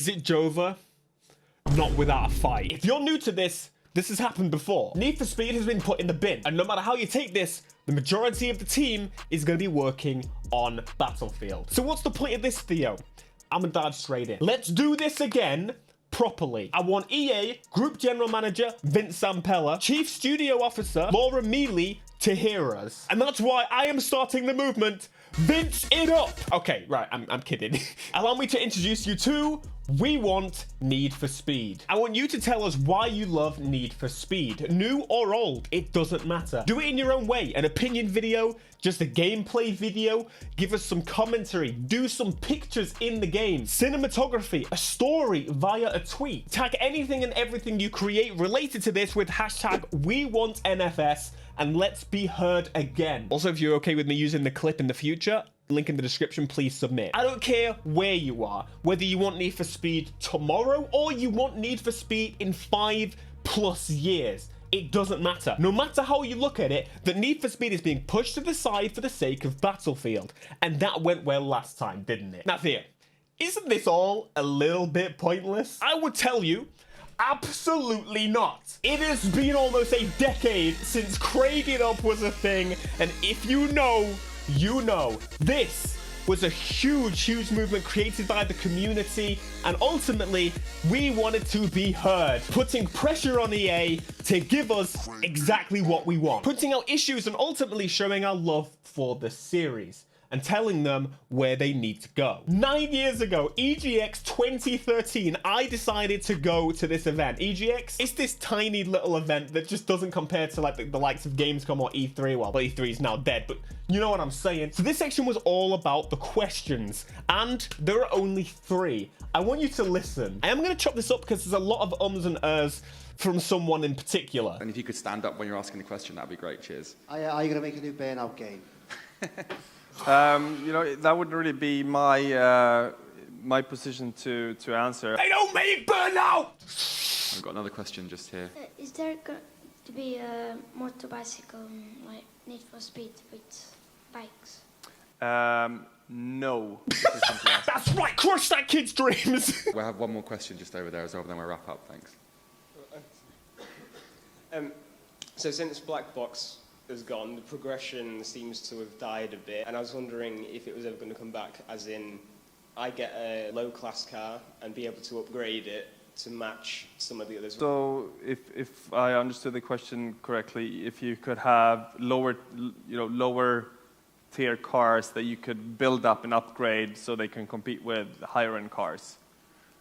Is it Jova? Not without a fight. If you're new to this, this has happened before. Need for Speed has been put in the bin, and no matter how you take this, the majority of the team is going to be working on Battlefield. So what's the point of this, Theo? I'm gonna dive straight in. Let's do this again properly. I want EA Group General Manager Vince Zampella, Chief Studio Officer Laura Mealy to hear us. And that's why I am starting the movement. Vince it up. Okay, right, I'm kidding. Allow me to introduce you to We Want Need for Speed. I want you to tell us why you love Need for Speed. New or old, it doesn't matter. Do it in your own way. An opinion video, just a gameplay video. Give us some commentary. Do some pictures in the game. Cinematography, a story via a tweet. Tag anything and everything you create related to this with hashtag WeWantNFS. And let's be heard again. Also, if you're okay with me using the clip in the future, link in the description, please submit. I don't care where you are, whether you want Need for Speed tomorrow or you want Need for Speed in 5+ years. It doesn't matter. No matter how you look at it, the Need for Speed is being pushed to the side for the sake of Battlefield. And that went well last time, didn't it? Now, Theo, isn't this all a little bit pointless? I would tell you, absolutely not. It has been almost a decade since Craig It Up was a thing, and if you know, you know. This was a huge movement created by the community, and ultimately, we wanted to be heard, putting pressure on EA to give us exactly what we want, putting out issues and ultimately showing our love for the series and telling them where they need to go. 9 years ago, EGX 2013, I decided to go to this event. EGX, it's this tiny little event that just doesn't compare to like the likes of Gamescom or E3. Well, E3 is now dead, but you know what I'm saying. So this section was all about the questions, and there are only 3. I want you to listen. I am gonna chop this up because there's a lot of ums and ers from someone in particular. And if you could stand up when you're asking the question, that'd be great. Cheers. Are you gonna make a new Burnout game? You know, that wouldn't really be my my position to answer. They don't make Burnout! I've got another question just here. Is there going to be a motor bicycle like Need for Speed with bikes? No. That's right, crush that kid's dreams. We'll have one more question just over there as well, then we'll wrap up. Thanks. So since Black Box has gone, the progression seems to have died a bit, and I was wondering if it was ever going to come back, as in I get a low-class car and be able to upgrade it to match some of the others. So if I understood the question correctly, if you could have lower tier cars that you could build up and upgrade so they can compete with higher end cars.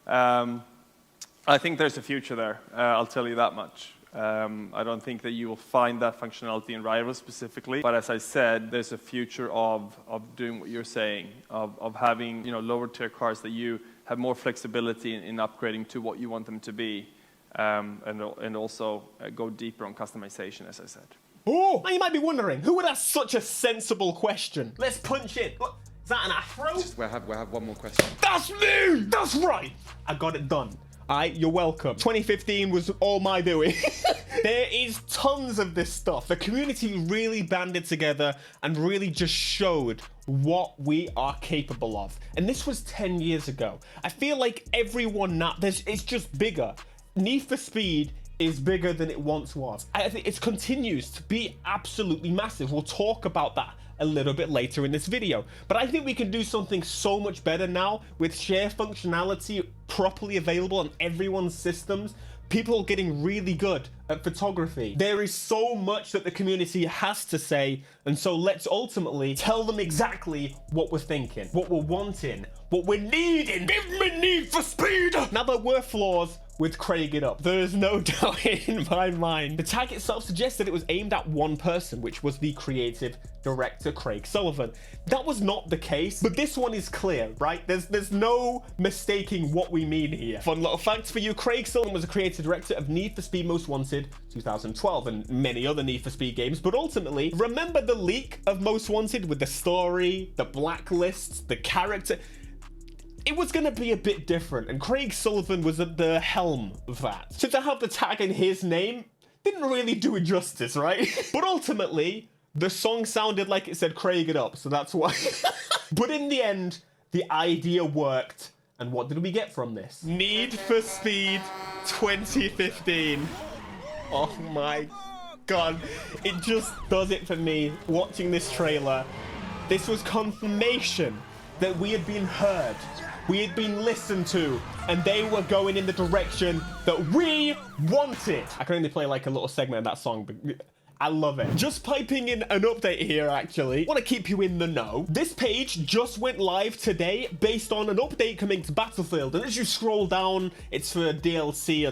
I think there's a future there, I'll tell you that much. I don't think that you will find that functionality in Rivals specifically, but as I said, there's a future of doing what you're saying, of having lower tier cars that you have more flexibility in upgrading to what you want them to be, and also go deeper on customization, as I said. Oh, now you might be wondering, who would ask such a sensible question? Let's punch it. What, is that an afro? We'll have one more question. That's me! That's right! I got it done. Alright, you're welcome. 2015 was all my doing. There is tons of this stuff. The community really banded together and really just showed what we are capable of. And this was 10 years ago. I feel like everyone now, it's just bigger. Need for Speed is bigger than it once was. I think it continues to be absolutely massive. We'll talk about that a little bit later in this video, but I think we can do something so much better now with share functionality properly available on everyone's systems. People getting really good at photography. There is so much that the community has to say, and so let's ultimately tell them exactly what we're thinking, what we're wanting, what we're needing. Give me Need for Speed! Now, there were flaws with Craig It Up. There is no doubt in my mind. The tag itself suggested it was aimed at one person, which was the creative director, Craig Sullivan. That was not the case, but this one is clear, right? There's no mistaking what we mean here. Fun little facts for you, Craig Sullivan was a creative director of Need for Speed Most Wanted 2012 and many other Need for Speed games, but ultimately, remember the leak of Most Wanted with the story, the blacklists, the character? It was going to be a bit different, and Craig Sullivan was at the helm of that. So to have the tag in his name didn't really do it justice, right? But ultimately, the song sounded like it said Craig It Up, so that's why. But in the end, the idea worked, And what did we get from this? Need for Speed 2015. Oh my God. It just does it for me watching this trailer. This was confirmation that we had been heard. We had been listened to, and they were going in the direction that we wanted. I can only play like a little segment of that song, but I love it. Just piping in an update here, actually. Want to keep you in the know. This page just went live today based on an update coming to Battlefield. And as you scroll down, it's for DLC.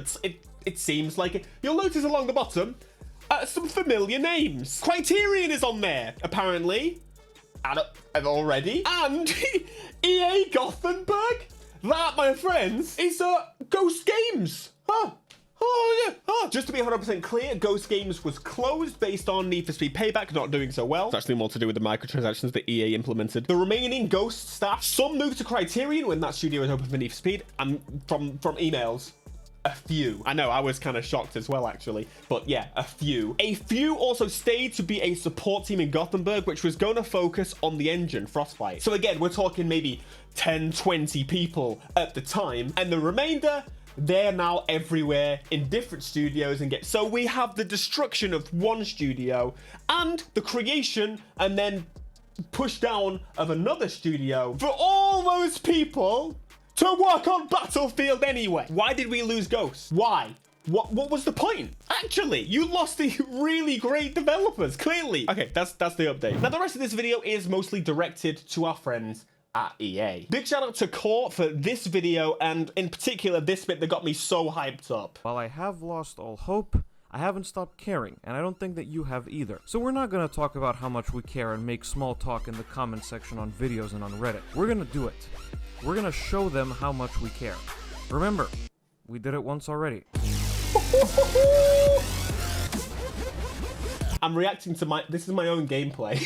It seems like it. You'll notice along the bottom, some familiar names. Criterion is on there, apparently. Already. And EA Gothenburg? That, my friends, is Ghost Games. Huh. Oh, yeah. Oh. Just to be 100% clear, Ghost Games was closed based on Need for Speed Payback not doing so well. It's actually more to do with the microtransactions that EA implemented. The remaining Ghost staff, some moved to Criterion when that studio was open for Need for Speed, and from emails, a few. I know, I was kind of shocked as well, actually. But yeah, a few. A few also stayed to be a support team in Gothenburg, which was going to focus on the engine, Frostbite. So again, we're talking maybe 10, 20 people at the time. And the remainder, they're now everywhere in different studios and so we have the destruction of one studio and the creation and then push down of another studio for all those people to work on Battlefield anyway. Why did we lose Ghosts? Why? What was the point? Actually, you lost the really great developers, clearly. Okay, that's the update. Now, the rest of this video is mostly directed to our friends at EA. Big shout out to Core for this video, and in particular, this bit that got me so hyped up. While I have lost all hope, I haven't stopped caring, and I don't think that you have either. So we're not gonna talk about how much we care and make small talk in the comment section on videos and on Reddit. We're gonna do it. We're gonna show them how much we care. Remember, we did it once already. I'm reacting to this is my own gameplay.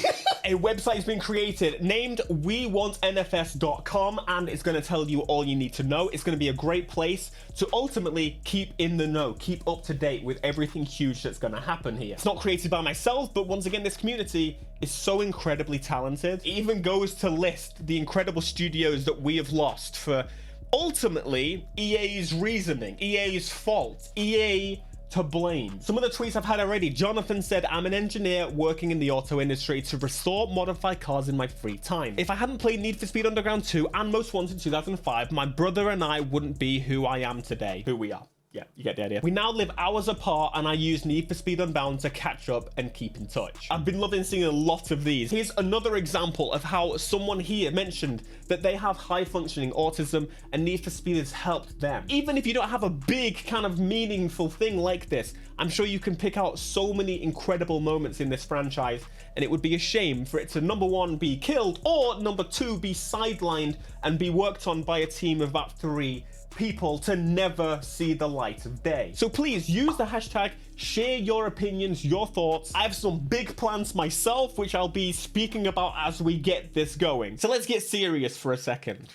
A website has been created named wont.nfs.com, and it's going to tell you all you need to know. It's going to be a great place to ultimately keep in the know, keep up to date with everything huge that's going to happen here. It's not created by myself, but once again, this community is so incredibly talented. It even goes to list the incredible studios that we have lost for ultimately EA's reasoning, EA's fault, EA to blame. Some of the tweets I've had already. Jonathan said, I'm an engineer working in the auto industry to restore modified cars in my free time. If I hadn't played Need for Speed Underground 2 and Most Wanted in 2005, my brother and I wouldn't be who I am today. Who we are. Yeah, you get the idea. We now live hours apart, and I use Need for Speed Unbound to catch up and keep in touch. I've been loving seeing a lot of these. Here's another example of how someone here mentioned that they have high functioning autism and Need for Speed has helped them. Even if you don't have a big kind of meaningful thing like this, I'm sure you can pick out so many incredible moments in this franchise, and it would be a shame for it to, number one, be killed, or number two, be sidelined and be worked on by a team of about 3 people to never see the light of day. So please use the hashtag, share your opinions, your thoughts. I have some big plans myself, which I'll be speaking about as we get this going. So let's get serious for a second.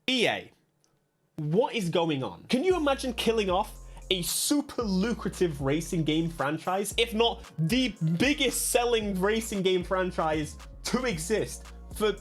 EA, what is going on? Can you imagine killing off a super lucrative racing game franchise, if not the biggest selling racing game franchise to exist, for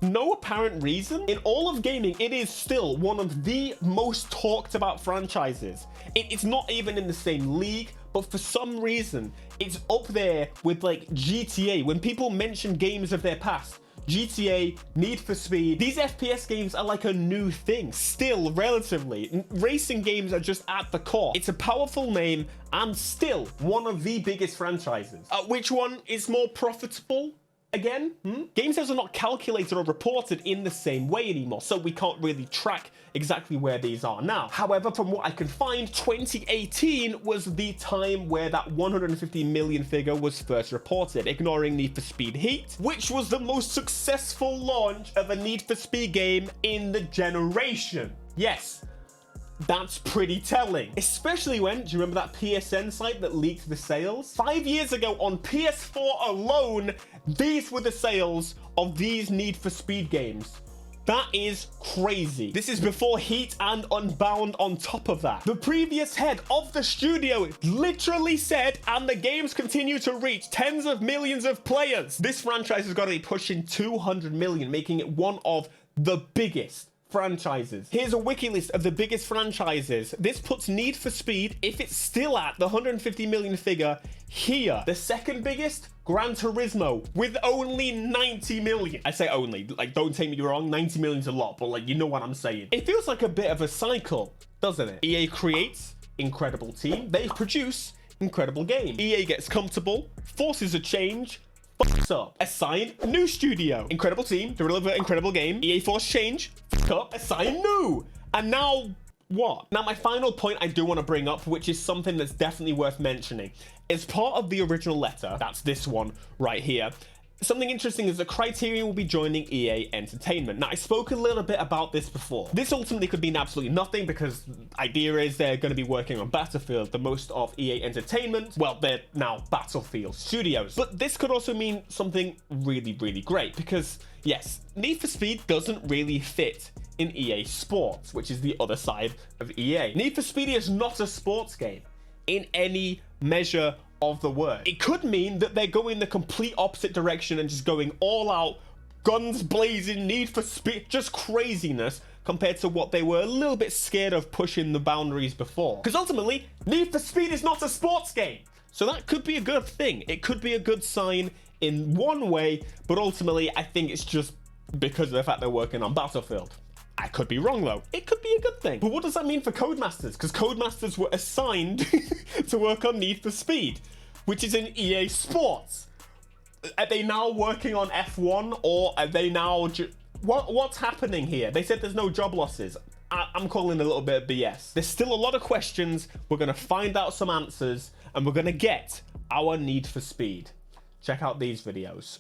no apparent reason? In all of gaming, it is still one of the most talked about franchises. It's not even in the same league, but for some reason, it's up there with like GTA. When people mention games of their past, GTA, Need for Speed, these FPS games are like a new thing, still relatively. Racing games are just at the core. It's a powerful name and still one of the biggest franchises. Which one is more profitable? Again, game sales are not calculated or reported in the same way anymore, so we can't really track exactly where these are now. However, from what I can find, 2018 was the time where that 150 million figure was first reported, ignoring Need for Speed Heat, which was the most successful launch of a Need for Speed game in the generation. Yes. That's pretty telling, especially when, do you remember that PSN site that leaked the sales? 5 years ago on PS4 alone, these were the sales of these Need for Speed games. That is crazy. This is before Heat and Unbound on top of that. The previous head of the studio literally said, and the games continue to reach tens of millions of players. This franchise has got to be pushing 200 million, making it one of the biggest franchises. Here's a wiki list of the biggest franchises. This puts Need for Speed, if it's still at the 150 million figure, here. The second biggest, Gran Turismo, with only 90 million. I say only, like, don't take me wrong, 90 million is a lot, but like, you know what I'm saying. It feels like a bit of a cycle, doesn't it? EA creates, incredible team. They produce, incredible game. EA gets comfortable, forces a change, fucks up, assign new studio. Incredible team, deliver incredible game. EA force change, fuck up, assign new. And now what? Now my final point I do want to bring up, which is something that's definitely worth mentioning. As part of the original letter, that's this one right here, something interesting is that Criterion will be joining EA Entertainment. Now, I spoke a little bit about this before. This ultimately could mean absolutely nothing because the idea is they're going to be working on Battlefield. The most of EA Entertainment, well, they're now Battlefield Studios. But this could also mean something really, really great because, yes, Need for Speed doesn't really fit in EA Sports, which is the other side of EA. Need for Speed is not a sports game in any measure of the word. It could mean that they're going the complete opposite direction and just going all out, guns blazing, Need for Speed, just craziness compared to what they were a little bit scared of pushing the boundaries before. Because ultimately, Need for Speed is not a sports game. So that could be a good thing. It could be a good sign in one way, but ultimately, I think it's just because of the fact they're working on Battlefield. I could be wrong though. It could be a good thing. But what does that mean for Codemasters? Because Codemasters were assigned to work on Need for Speed, which is in EA Sports. Are they now working on F1 or are they now... What's happening here? They said there's no job losses. I'm calling a little bit of BS. There's still a lot of questions. We're going to find out some answers and we're going to get our Need for Speed. Check out these videos.